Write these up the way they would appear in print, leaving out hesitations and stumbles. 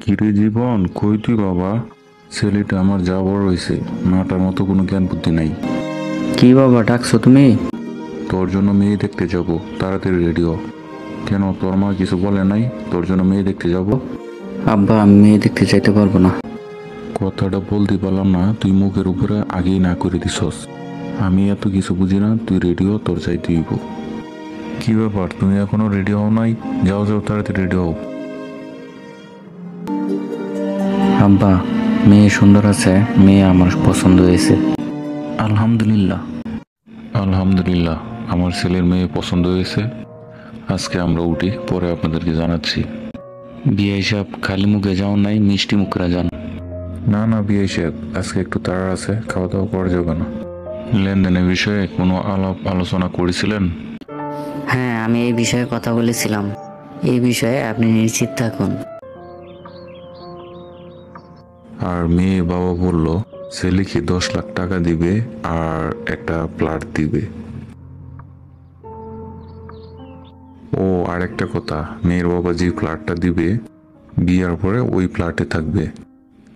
কিরে জীবন, কই তুই বাবা? ছেলেটা আমার যা বড় হয়েছে, মাটার মতো কোনো জ্ঞান বুদ্ধি নাই। কি বাবা ডাকছো তুমি? তোর জন্য মেয়ে দেখতে যাব, তাড়াতাড়ি রেডি হ। কেন, তোর মা কিছু বলে নাই তোর জন্য মেয়ে দেখতে যাব? আব্বা, আমি মেয়ে দেখতে চাইতে পারবো না। কথাটা বলতে পারলাম না, তুই মুখের উপরে আগেই না করে দিছস। আমি এত কিছু বুঝি না, তুই রেডি হ, তোর চাইতে হইব। কি ব্যাপার, তুমি এখনো রেডি হও নাই? যাও যাও, তাড়াতাড়ি রেডি হও। আব্বা, মেয়ে সুন্দর আছে, মেয়ে আমার পছন্দ হয়েছে। আলহামদুলিল্লাহ। আলহামদুলিল্লাহ, আমার ছেলের মেয়ে পছন্দ হয়েছে। আজকে আমরা উঠি, পরে আপনাদেরকে জানাচ্ছি। বিয়ে হিসাব খালি মুখে যাও নাই, মিষ্টি মুখরা যান। না না বিয়ে সাহেব, আজকে একটু তাড়া আছে, খাওয়া দাওয়া করা যাবে না। লেনদেনের বিষয়ে কোনো আলাপ আলোচনা করেছিলেন? হ্যাঁ, আমি এই বিষয়ে কথা বলেছিলাম। এই বিষয়ে আপনি নিশ্চিত থাকুন। আর মেয়ে বাবা বলল ছেলেকে 10 লাখ টাকা দিবে আর একটা প্লট দিবে। ও আর একটা কথা, মেয়ের বাবা যে প্লটটা দিবে বিয়ার পরে ওই প্লটে থাকবে।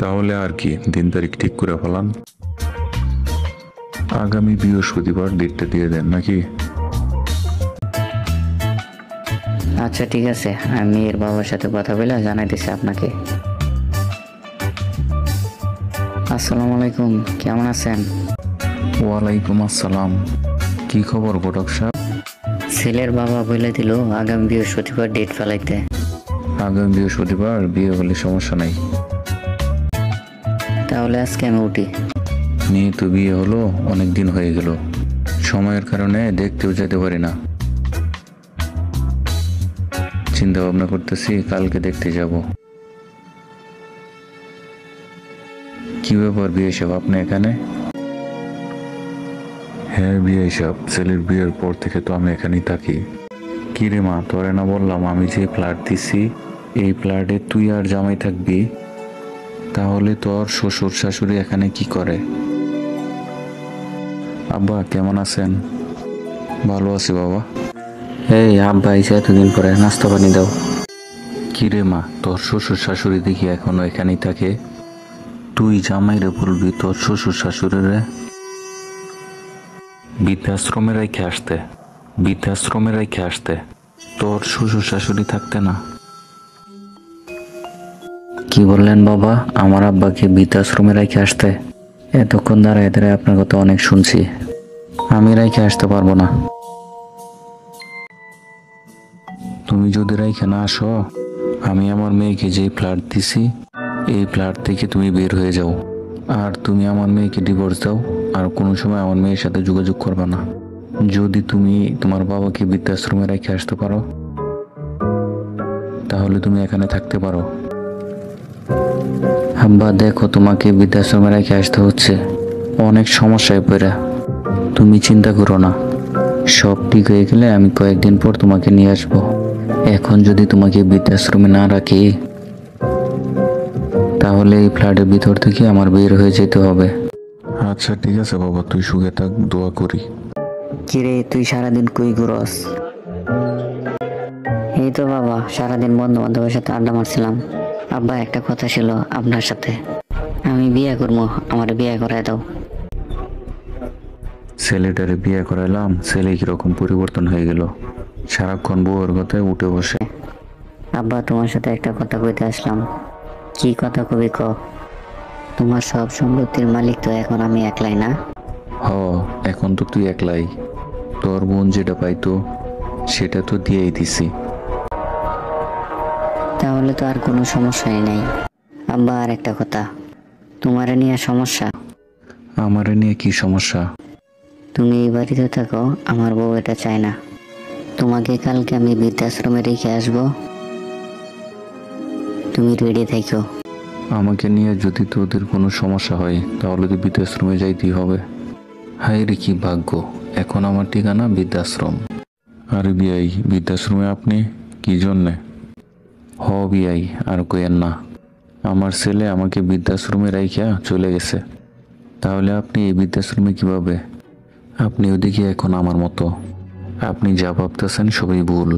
তাহলে আর কি, দিন তারিখ ঠিক করে ফেলান। আগামী বৃহস্পতিবার ডেটটা দিয়ে দেন নাকি? আচ্ছা ঠিক আছে, আমি এর বাবার সাথে কথা বলে জানাইতেছি আপনাকে। আসসালামু আলাইকুম, কেমন আছেন? ওয়ালাইকুম আসসালাম। কি খবর ঘটক সাহেব? ছেলের বাবা বলে দিল আগামী বৃহস্পতিবার ডেট ফেলাইতে। আগামী বৃহস্পতিবার বিয়ে হলে সমস্যা নাই। তাহলে আজকে আমি উঠি। মেয়ে তো বিয়ে হলো অনেক দিন হয়ে গেল, সময়ের কারণে দেখতেও যেতে পারি না। চিন্তা ভাবনা করতেছি কালকে দেখতে যাব। কি ব্যাপার বিয়ে সব, আপনি এখানে? হ্যাঁ বিয়ে সাহেব, ছেলের বিয়ের পর থেকে তো আমি এখানেই থাকি। কি রে মা, তোরে না বললাম আমি যে ফ্ল্যাট দিছি এই ফ্ল্যাটে তুই আর জামাই থাকবি? তাহলে তোর শ্বশুর শাশুড়ি এখানে কি করে? আব্বা কেমন আছেন? ভালো আছি বাবা। এই আব্বা এসে এতদিন পরে, নাস্তা পানি দাও। কি রে মা, তোর শ্বশুর শাশুড়ি দেখি এখনো এখানেই থাকে। তুই জামাইরে বলবি তোর শ্বশুর শাশুড়িরে বৃদ্ধাশ্রমে রেখে আসতে, বৃদ্ধাশ্রমে রেখে আসতে। তোর শ্বশুর শাশুড়ি থাকতে না। কি বললেন বাবা? আমার আব্বাকে বৃদ্ধাশ্রমে রেখে আসতে? এতক্ষণ দাঁড়ায় দাঁড়ায় আপনার কথা অনেক শুনছি, আমি রেখে আসতে পারবো না। তুমি যদি রেখে না আসো, আমি আমার মেয়েকে যে ফ্ল্যাট দিছি এই ফ্ল্যাট থেকে তুমি বের হয়ে যাও। আর তুমি আমার মেয়েকে ডিভোর্স দাও, আর কোনো সময় আমার মেয়ের সাথে যোগাযোগ করবে না। যদি তুমি তোমার বাবাকে বৃদ্ধাশ্রমে রেখে আসতে পারো তাহলে তুমি এখানে থাকতে পারো। আব্বা দেখো, তোমাকে বৃদ্ধাশ্রমে রেখে আসতে হচ্ছে অনেক সমস্যায় পড়ে। তুমি চিন্তা করো না, সব ঠিক হয়ে গেলে আমি কয়েকদিন পর তোমাকে নিয়ে আসবো। এখন যদি তোমাকে বৃদ্ধাশ্রমে না রাখি তাহলে এই ফ্ল্যাটের ভিতর থেকে আমার বের হয়ে যেতে হবে। আচ্ছা ঠিক আছে বাবা, তুই সুখে থাক, দোয়া করি। কিরে, তুই সারাদিন কই ঘুরস? এই তো বাবা, সারাদিন বন্ধু বান্ধবের সাথে আড্ডা মারছিলাম। আব্বা একটা কথা ছিল আপনার সাথে। আমি বিয়ে করবো, আমার বিয়ে করায় দাও। ছেলেটারে বিয়ে করাইলাম, ছেলে কিরকম পরিবর্তন হয়ে গেল, সারাক্ষণ বউয়ের কথায় উঠে বসে। আব্বা, তোমার সাথে একটা কথা কইতে আসলাম। কি কথা কবি ক? তোমার সব সম্পত্তির মালিক তো এখন আমি একলাই না? হ, এখন তো তুই একলাই। তোর বোন যেটা পাইতো সেটা তো দিয়েই দিছি। তাহলে তো আর কোনো সমস্যাই নাই। আব্বা আর একটা কথা, তোমার নিয়ে সমস্যা। আমারে নিয়ে কি সমস্যা? তুমি এই বাড়িতে থাকো, আমার বউ এটা চায় না। তোমাকে কালকে আমি বৃদ্ধাশ্রমে রেখে আসবো, তুমি রেডি থেকো। আমাকে নিয়ে যদি তোদের কোনো সমস্যা হয় তাহলে তো বৃদ্ধাশ্রমে যাইতেই হবে। হায় রে কি ভাগ্য, এখন আমার ঠিকানা বৃদ্ধাশ্রম। আরে বিয়াই, বৃদ্ধাশ্রমে আপনি কি জন্যে? হ বিয়াই, আর কইয়েন না, আমার ছেলে আমাকে বৃদ্ধাশ্রমে রাইখা চলে গেছে। তাহলে আপনি এই বৃদ্ধাশ্রমে কিভাবে? আপনি ওদিকে এখন আমার মতো, আপনি যা ভাবতেছেন সবই ভুল।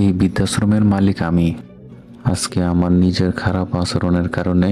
এই বৃদ্ধাশ্রমের মালিক আমি, আজকে আমার নিজের খারাপ আচরণের কারণে